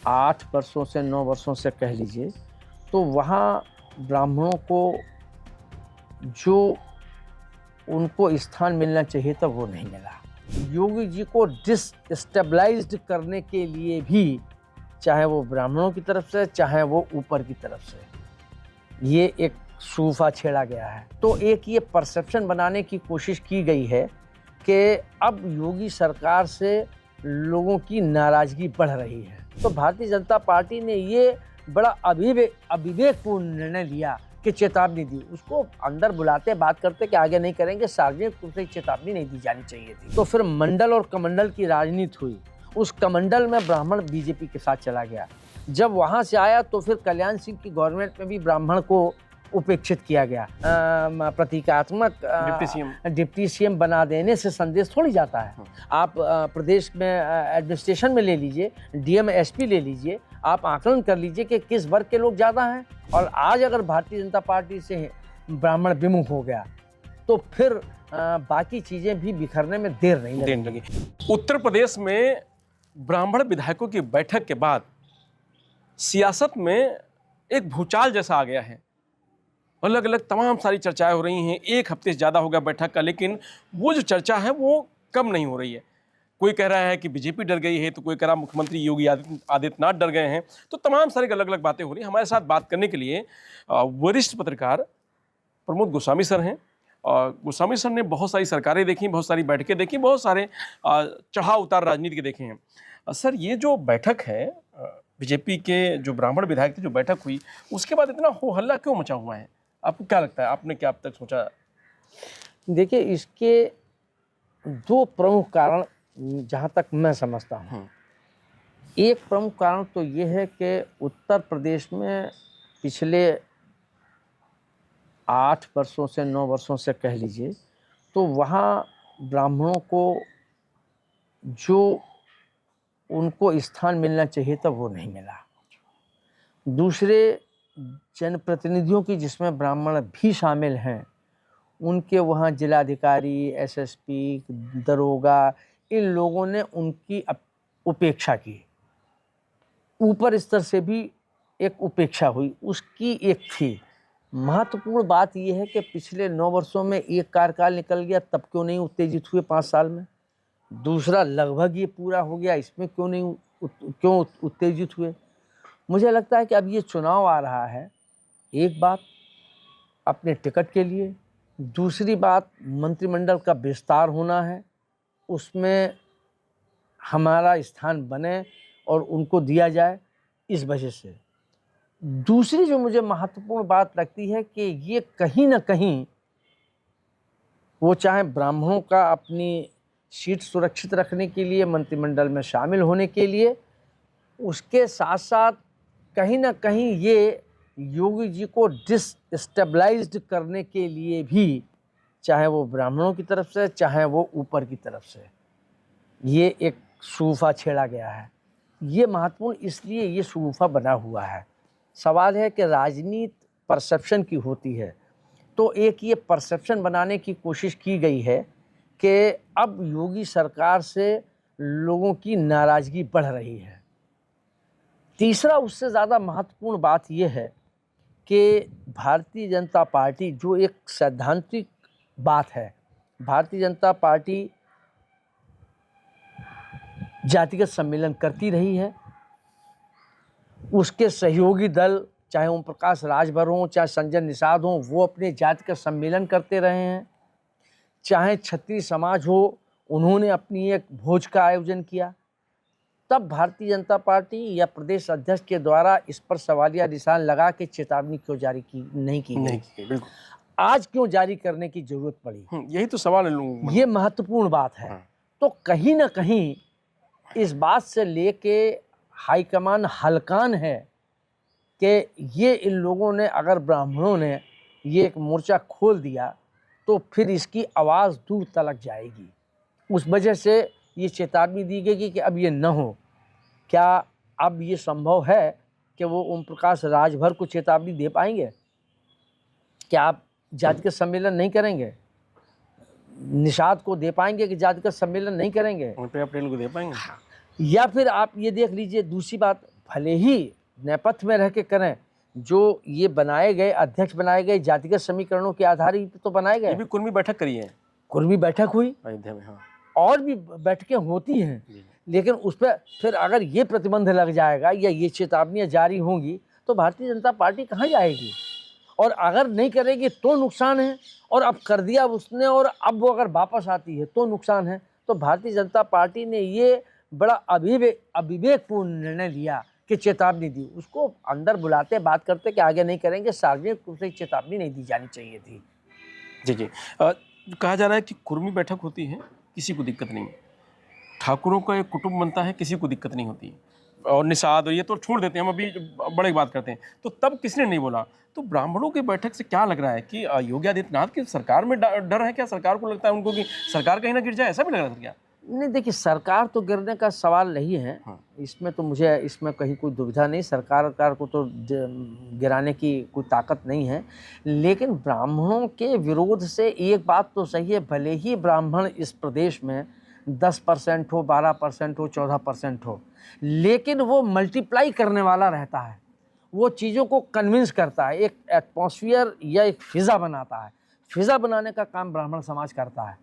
8 वर्षों से 9 वर्षों से कह लीजिए, तो वहाँ ब्राह्मणों को जो उनको स्थान मिलना चाहिए था वो नहीं मिला। योगी जी को डिस्टेबलाइज्ड करने के लिए भी, चाहे वो ब्राह्मणों की तरफ से चाहे वो ऊपर की तरफ से, ये एक सूफा छेड़ा गया है। तो एक ये परसेप्शन बनाने की कोशिश की गई है कि अब योगी सरकार से लोगों की नाराजगी बढ़ रही है। तो भारतीय जनता पार्टी ने ये बड़ा अविवेकपूर्ण निर्णय लिया कि चेतावनी दी। उसको अंदर बुलाते बात करते कि आगे नहीं करेंगे, सार्वजनिक रूप से चेतावनी नहीं दी जानी चाहिए थी। तो फिर मंडल और कमंडल की राजनीति हुई। उस कमंडल में ब्राह्मण बीजेपी के साथ चला गया। जब वहां से आया तो फिर कल्याण सिंह की गवर्नमेंट में भी ब्राह्मण को उपेक्षित किया गया। प्रतीकात्मक डिप्टी सीएम बना देने से संदेश थोड़ी जाता है। आप प्रदेश में एडमिनिस्ट्रेशन में ले लीजिए, डीएम एसपी ले लीजिए, आप आकलन कर लीजिए कि किस वर्ग के लोग ज़्यादा हैं। और आज अगर भारतीय जनता पार्टी से ब्राह्मण विमुख हो गया तो फिर बाकी चीज़ें भी बिखरने में देर नहीं लगेगी। उत्तर प्रदेश में ब्राह्मण विधायकों की बैठक के बाद सियासत में एक भूचाल जैसा आ गया है। अलग अलग तमाम सारी चर्चाएं हो रही हैं। एक हफ्ते से ज़्यादा हो गया बैठक का, लेकिन वो जो चर्चा है वो कम नहीं हो रही है। कोई कह रहा है कि बीजेपी डर गई है, तो कोई कह रहा है मुख्यमंत्री योगी आदित्यनाथ डर गए हैं। तो तमाम सारी अलग अलग बातें हो रही हैं। हमारे साथ बात करने के लिए वरिष्ठ पत्रकार प्रमोद गोस्वामी सर हैं। गोस्वामी सर ने बहुत सारी सरकारें देखी, बहुत सारी बैठकें देखी, बहुत सारे चढ़ाव उतार राजनीति के देखे हैं। सर, ये जो बैठक है बीजेपी के जो ब्राह्मण विधायक थे, जो बैठक हुई, उसके बाद इतना हो हल्ला क्यों मचा हुआ है? आपको क्या लगता है, आपने क्या अब तक सोचा? देखिए, इसके दो प्रमुख कारण जहाँ तक मैं समझता हूँ। एक प्रमुख कारण तो ये है कि उत्तर प्रदेश में पिछले 8 वर्षों से 9 वर्षों से कह लीजिए, तो वहाँ ब्राह्मणों को जो उनको स्थान मिलना चाहिए था वो नहीं मिला। दूसरे जनप्रतिनिधियों की, जिसमें ब्राह्मण भी शामिल हैं, उनके वहाँ जिलाधिकारी, एसएसपी, दरोगा, इन लोगों ने उनकी उपेक्षा की। ऊपर स्तर से भी एक उपेक्षा हुई। उसकी एक थी महत्वपूर्ण बात यह है कि पिछले 9 वर्षों में एक कार्यकाल निकल गया, तब क्यों नहीं उत्तेजित हुए 5 साल में? दूसरा लगभग ये पूरा हो गया, इसमें क्यों उत्तेजित हुए? मुझे लगता है कि अब ये चुनाव आ रहा है, एक बात अपने टिकट के लिए, दूसरी बात मंत्रिमंडल का विस्तार होना है, उसमें हमारा स्थान बने और उनको दिया जाए, इस वजह से। दूसरी जो मुझे महत्वपूर्ण बात लगती है कि ये कहीं ना कहीं, वो चाहे ब्राह्मणों का अपनी सीट सुरक्षित रखने के लिए, मंत्रिमंडल में शामिल होने के लिए, उसके साथ साथ कहीं ना कहीं ये योगी जी को डिस्टेबलाइज्ड करने के लिए भी, चाहे वो ब्राह्मणों की तरफ से चाहे वो ऊपर की तरफ से, ये एक सूफा छेड़ा गया है। ये महत्वपूर्ण इसलिए ये सूफा बना हुआ है। सवाल है कि राजनीति परसेप्शन की होती है, तो एक ये परसेप्शन बनाने की कोशिश की गई है कि अब योगी सरकार से लोगों की नाराजगी बढ़ रही है। तीसरा, उससे ज़्यादा महत्वपूर्ण बात यह है कि भारतीय जनता पार्टी, जो एक सैद्धांतिक बात है, भारतीय जनता पार्टी जातिगत सम्मेलन करती रही है। उसके सहयोगी दल, चाहे ओम प्रकाश राजभर हों, चाहे संजय निषाद हों, वो अपने जातिगत सम्मेलन करते रहे हैं। चाहे क्षत्रिय समाज हो, उन्होंने अपनी एक भोज का आयोजन किया। तब भारतीय जनता पार्टी या प्रदेश अध्यक्ष के द्वारा इस पर सवालिया निशान लगा के चेतावनी क्यों जारी नहीं की गई? बिल्कुल। आज क्यों जारी करने की जरूरत पड़ी? यही तो सवाल है लोगों। ये महत्वपूर्ण बात है। तो कहीं ना कहीं इस बात से लेके हाईकमान हलकान है कि ये इन लोगों ने, अगर ब्राह्मणों ने ये एक मोर्चा खोल दिया तो फिर इसकी आवाज़ दूर तलक जाएगी। उस वजह से ये चेतावनी दी गई कि अब ये न हो। क्या अब ये संभव है कि वो ओम प्रकाश राजभर को चेतावनी दे पाएंगे? क्या आप जातिगत सम्मेलन नहीं करेंगे? निषाद को दे पाएंगे कि जातिगत सम्मेलन नहीं करेंगे? पटेल को दे पाएंगे? या फिर आप ये देख लीजिए, दूसरी बात, भले ही नेपथ्य में रह के करें, जो ये बनाए गए अध्यक्ष बनाए गए जातिगत समीकरणों के आधार पर तो बनाए ये गए। भी कुर्मी बैठक करी है कुर्मी बैठक हुई अयोध्या में। हाँ और भी बैठकें होती हैं, जी। लेकिन उस पर फिर अगर ये प्रतिबंध लग जाएगा या ये चेतावनियां जारी होंगी तो भारतीय जनता पार्टी कहाँ जाएगी? और अगर नहीं करेगी तो नुकसान है, और अब कर दिया उसने और अब वो अगर वापस आती है तो नुकसान है। तो भारतीय जनता पार्टी ने ये बड़ा अविवेकपूर्ण निर्णय लिया कि चेतावनी दी। उसको अंदर बुलाते, बात करते कि आगे नहीं करेंगे, सार्वजनिक रूप से चेतावनी नहीं दी जानी चाहिए थी। जी जी। कहा जा रहा है कि कुर्मी बैठक होती है, किसी को दिक्कत नहीं है, ठाकुरों का एक कुटुंब बनता है, किसी को दिक्कत नहीं होती है, और निषाद और ये तो छोड़ देते हैं, हम अभी बड़े बात करते हैं। तो तब किसने नहीं बोला? तो ब्राह्मणों की बैठक से क्या लग रहा है कि योगी आदित्यनाथ की सरकार में डर है क्या? सरकार को लगता है उनको कि सरकार कहीं ना गिर जाए, ऐसा भी लग रहा था क्या? नहीं, देखिए, सरकार तो गिरने का सवाल नहीं है। हाँ। इसमें तो मुझे इसमें कहीं कोई दुविधा नहीं, सरकार को तो गिराने की कोई ताकत नहीं है। लेकिन ब्राह्मणों के विरोध से एक बात तो सही है, भले ही ब्राह्मण इस प्रदेश में 10% हो, 12% हो, 14% हो, लेकिन वो मल्टीप्लाई करने वाला रहता है, वो चीज़ों को कन्विंस करता है, एक एटमॉस्फियर या एक फिज़ा बनाता है। फिज़ा बनाने का काम ब्राह्मण समाज करता है।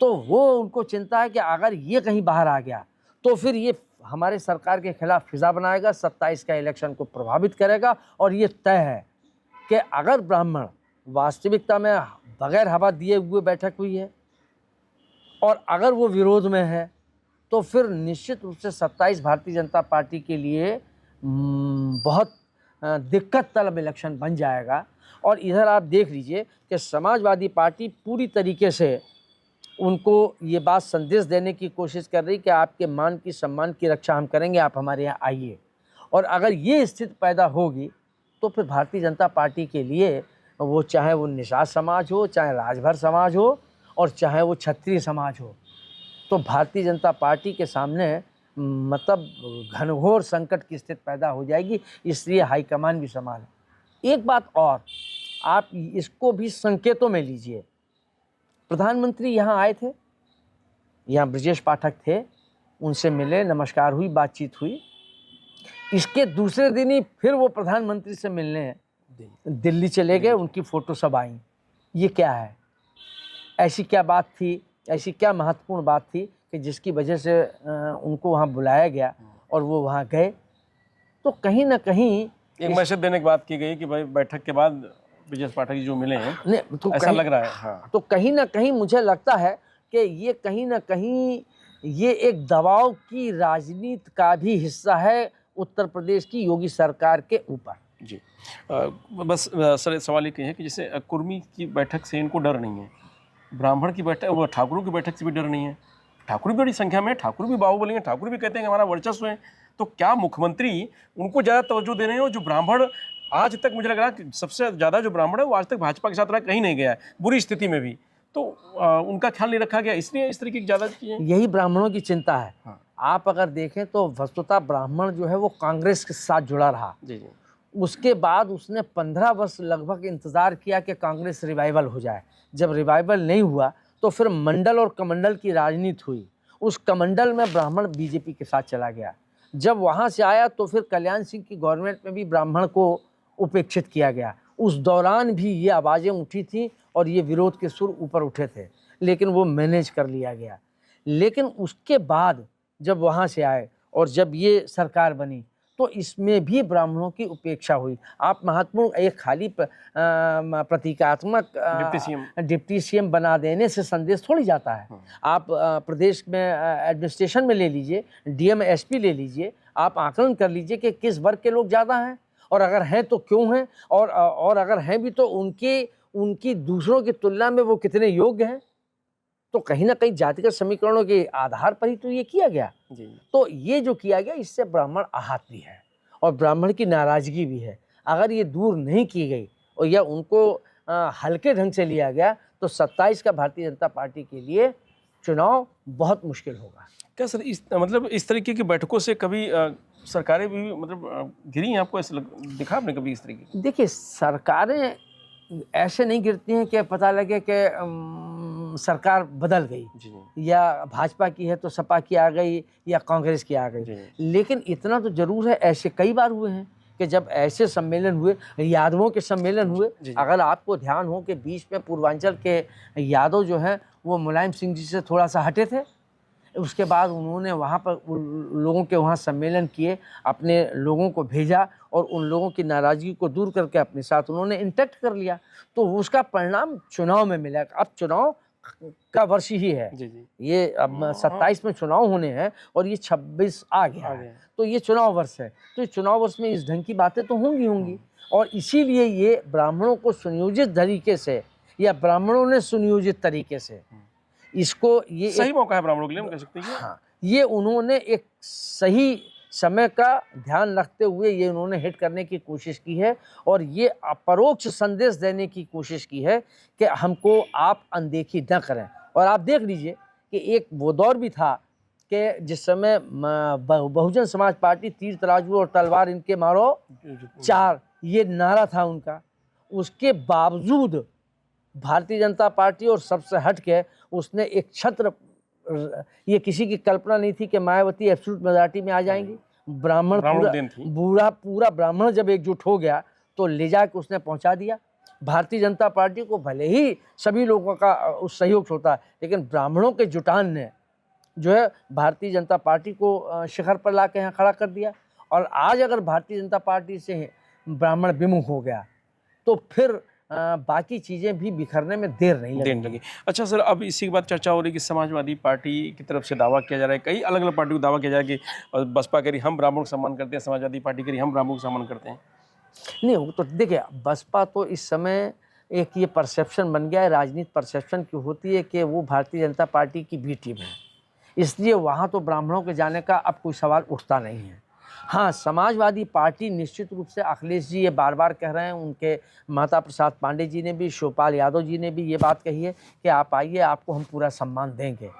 तो वो उनको चिंता है कि अगर ये कहीं बाहर आ गया तो फिर ये हमारे सरकार के खिलाफ फिज़ा बनाएगा, 27 का इलेक्शन को प्रभावित करेगा। और ये तय है कि अगर ब्राह्मण वास्तविकता में बगैर हवा दिए हुए बैठक हुई है और अगर वो विरोध में है तो फिर निश्चित रूप से 27 भारतीय जनता पार्टी के लिए बहुत दिक्कत तलब इलेक्शन बन जाएगा। और इधर आप देख लीजिए कि समाजवादी पार्टी पूरी तरीके से उनको ये बात संदेश देने की कोशिश कर रही कि आपके मान की सम्मान की रक्षा हम करेंगे, आप हमारे यहाँ आइए। और अगर ये स्थिति पैदा होगी तो फिर भारतीय जनता पार्टी के लिए, वो चाहे वो निषाद समाज हो, चाहे राजभर समाज हो, और चाहे वो क्षत्रिय समाज हो, तो भारतीय जनता पार्टी के सामने मतलब घनघोर संकट की स्थिति पैदा हो जाएगी। इसलिए हाईकमान भी समान है। एक बात और, आप इसको भी संकेतों में लीजिए। प्रधानमंत्री यहाँ आए थे, यहाँ ब्रजेश पाठक थे, उनसे मिले, नमस्कार हुई, बातचीत हुई। इसके दूसरे दिन ही फिर वो प्रधानमंत्री से मिलने दिल्ली चले गए, उनकी फ़ोटो सब आई। ये क्या है? ऐसी क्या बात थी, ऐसी क्या महत्वपूर्ण बात थी कि जिसकी वजह से उनको वहाँ बुलाया गया और वो वहाँ गए? तो कहीं ना कहीं एक मैसेज देने की बात की गई कि भाई बैठक के बाद ब्रजेश पाठक जी जो मिले हैं, तो ऐसा लग रहा है। हाँ। तो कहीं ना कहीं मुझे लगता है कि ये कहीं ना कहीं ये एक दबाव की राजनीति का भी हिस्सा है उत्तर प्रदेश की योगी सरकार के ऊपर। जी। बस सर सवाल ये है कि जैसे कुर्मी की बैठक से इनको डर नहीं है, ब्राह्मण की बैठक, वो ठाकुरों की बैठक से भी डर नहीं है। ठाकुर भी बड़ी संख्या में, ठाकुर भी बाहुबली हैं, ठाकुर भी कहते हैं कि हमारा वर्चस्व है। तो क्या मुख्यमंत्री उनको ज़्यादा तवज्जो दे रहे हैं? और जो ब्राह्मण आज तक, मुझे लग रहा है कि सबसे ज़्यादा जो ब्राह्मण है वो आज तक भाजपा के साथ रह कहीं नहीं गया है, बुरी स्थिति में भी, तो उनका ख्याल नहीं रखा गया, इसलिए इस तरीके की ज़्यादा चीज़ें। यही ब्राह्मणों की चिंता है। हाँ। आप अगर देखें तो वस्तुतः ब्राह्मण जो है वो कांग्रेस के साथ जुड़ा रहा। जी जी। उसके बाद उसने 15 वर्ष लगभग इंतज़ार किया कि कांग्रेस रिवाइवल हो जाए। जब रिवाइवल नहीं हुआ तो फिर मंडल और कमंडल की राजनीति हुई। उस कमंडल में ब्राह्मण बीजेपी के साथ चला गया। जब वहाँ से आया तो फिर कल्याण सिंह की गवर्नमेंट में भी ब्राह्मण को उपेक्षित किया गया। उस दौरान भी ये आवाज़ें उठी थी और ये विरोध के सुर ऊपर उठे थे, लेकिन वो मैनेज कर लिया गया। लेकिन उसके बाद जब वहाँ से आए और जब ये सरकार बनी तो इसमें भी ब्राह्मणों की उपेक्षा हुई। आप महत्वपूर्ण एक खाली प्रतीकात्मक डिप्टी सीएम बना देने से संदेश थोड़ी जाता है। आप प्रदेश में एडमिनिस्ट्रेशन में ले लीजिए, डीएम एसपी ले लीजिए, आप आकलन कर लीजिए कि किस वर्ग के लोग ज़्यादा हैं, और अगर हैं तो क्यों हैं, और अगर हैं भी तो उनकी दूसरों की तुलना में वो कितने योग्य हैं। तो कहीं ना कहीं जातिगत समीकरणों के आधार पर ही तो ये किया गया। जी। तो ये जो किया गया इससे ब्राह्मण आहत भी है और ब्राह्मण की नाराज़गी भी है। अगर ये दूर नहीं की गई और या उनको हल्के ढंग से लिया गया तो 27 का भारतीय जनता पार्टी के लिए चुनाव बहुत मुश्किल होगा। क्या सर इस तरीके की बैठकों से कभी सरकारें भी गिरी हैं? आपको ऐसा दिखा आपने कभी इस तरीके? देखिए, सरकारें ऐसे नहीं गिरती हैं कि पता लगे कि सरकार बदल गई, जी जी या भाजपा की है तो सपा की आ गई या कांग्रेस की आ गई। जी। लेकिन इतना तो जरूर है, ऐसे कई बार हुए हैं कि जब ऐसे सम्मेलन हुए, यादवों के सम्मेलन हुए, जी, जी। अगर आपको ध्यान हो कि बीच में पूर्वांचल के यादव जो हैं वो मुलायम सिंह जी से थोड़ा सा हटे थे, उसके बाद उन्होंने वहाँ पर उन लोगों के वहाँ सम्मेलन किए, अपने लोगों को भेजा और उन लोगों की नाराज़गी को दूर करके अपने साथ उन्होंने इंटैक्ट कर लिया। तो उसका परिणाम चुनाव में मिला। अब चुनाव का वर्ष ही है, जी जी ये अब 27 में चुनाव होने हैं और ये 26 आ गया है, तो ये चुनाव वर्ष है। तो इस चुनाव वर्ष में इस ढंग की बातें तो होंगी और इसीलिए ये ब्राह्मणों को सुनियोजित तरीके से या ब्राह्मणों ने सुनियोजित तरीके से इसको ये सही मौका है ब्राह्मणों के लिए, हम कह सकते हैं। हाँ, ये उन्होंने एक सही समय का ध्यान रखते हुए ये उन्होंने हिट करने की कोशिश की है और ये अपरोक्ष संदेश देने की कोशिश की है कि हमको आप अनदेखी न करें। और आप देख लीजिए कि एक वो दौर भी था कि जिस समय बहुजन समाज पार्टी तीर तराजू और तलवार इनके मारो चार, ये नारा था उनका। उसके बावजूद भारतीय जनता पार्टी और सबसे हट के उसने एक छत्र, ये किसी की कल्पना नहीं थी कि मायावती एब्सोल्यूट मेजॉरिटी में आ जाएंगी। ब्राह्मण पूरा ब्राह्मण जब एकजुट हो गया तो ले जाके उसने पहुंचा दिया। भारतीय जनता पार्टी को भले ही सभी लोगों का उस सहयोग होता है, लेकिन ब्राह्मणों के जुटान ने जो है भारतीय जनता पार्टी को शिखर पर ला के यहाँ खड़ा कर दिया। और आज अगर भारतीय जनता पार्टी से ब्राह्मण विमुख हो गया तो फिर बाकी चीज़ें भी बिखरने में देर नहीं लगी। अच्छा सर, अब इसी के बाद चर्चा हो रही है कि समाजवादी पार्टी की तरफ से दावा किया जा रहा है, कई अलग अलग पार्टी को दावा किया जा रहा है कि बसपा कह रही हम ब्राह्मणों का सम्मान करते हैं, समाजवादी पार्टी कह रही हम ब्राह्मणों का सम्मान करते हैं। नहीं, वो तो देखिए, बसपा तो इस समय एक ये परसेप्शन बन गया है, राजनीति परसेप्शन की होती है कि वो भारतीय जनता पार्टी की बी टीम है, इसलिए वहाँ तो ब्राह्मणों के जाने का अब कोई सवाल उठता नहीं है। हाँ, समाजवादी पार्टी निश्चित रूप से अखिलेश जी ये बार बार कह रहे हैं, उनके माता प्रसाद पांडे जी ने भी, शिवपाल यादव जी ने भी ये बात कही है कि आप आइए, आपको हम पूरा सम्मान देंगे।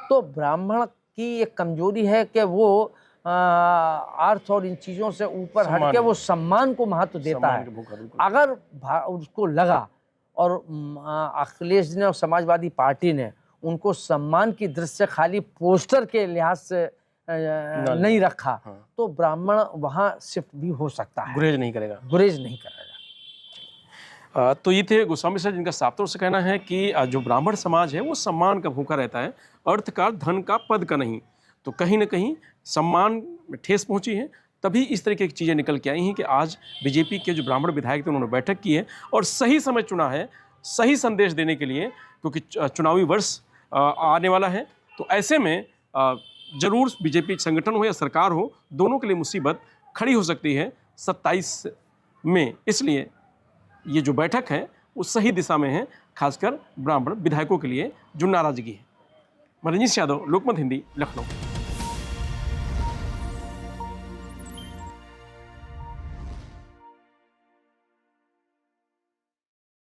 तो ब्राह्मण की एक कमजोरी है कि वो अर्थ और इन चीज़ों से ऊपर हट के वो सम्मान को महत्व देता है। अगर उसको लगा और अखिलेश जी ने और समाजवादी पार्टी ने उनको सम्मान की दृष्टि से खाली पोस्टर के लिहाज से नहीं रखा, तो ब्राह्मण वहाँ शिफ्ट भी हो सकता है, गुरेज नहीं करेगा। तो ये थे गोस्वामी सर, जिनका साफ तौर से कहना है कि जो ब्राह्मण समाज है वो सम्मान का भूखा रहता है, अर्थ का, धन का, पद का नहीं। तो कहीं ना कहीं सम्मान में ठेस पहुंची है, तभी इस तरीके की चीज़ें निकल के आई हैं कि आज बीजेपी के जो ब्राह्मण विधायक थे उन्होंने बैठक की है और सही समय चुना है सही संदेश देने के लिए, क्योंकि चुनावी वर्ष आने वाला है। तो ऐसे में जरूर बीजेपी संगठन हो या सरकार हो, दोनों के लिए मुसीबत खड़ी हो सकती है 27 में। इसलिए ये जो बैठक है वो सही दिशा में है, खासकर ब्राह्मण विधायकों के लिए जो नाराजगी है। मनजीत यादव, लोकमत हिंदी, लखनऊ।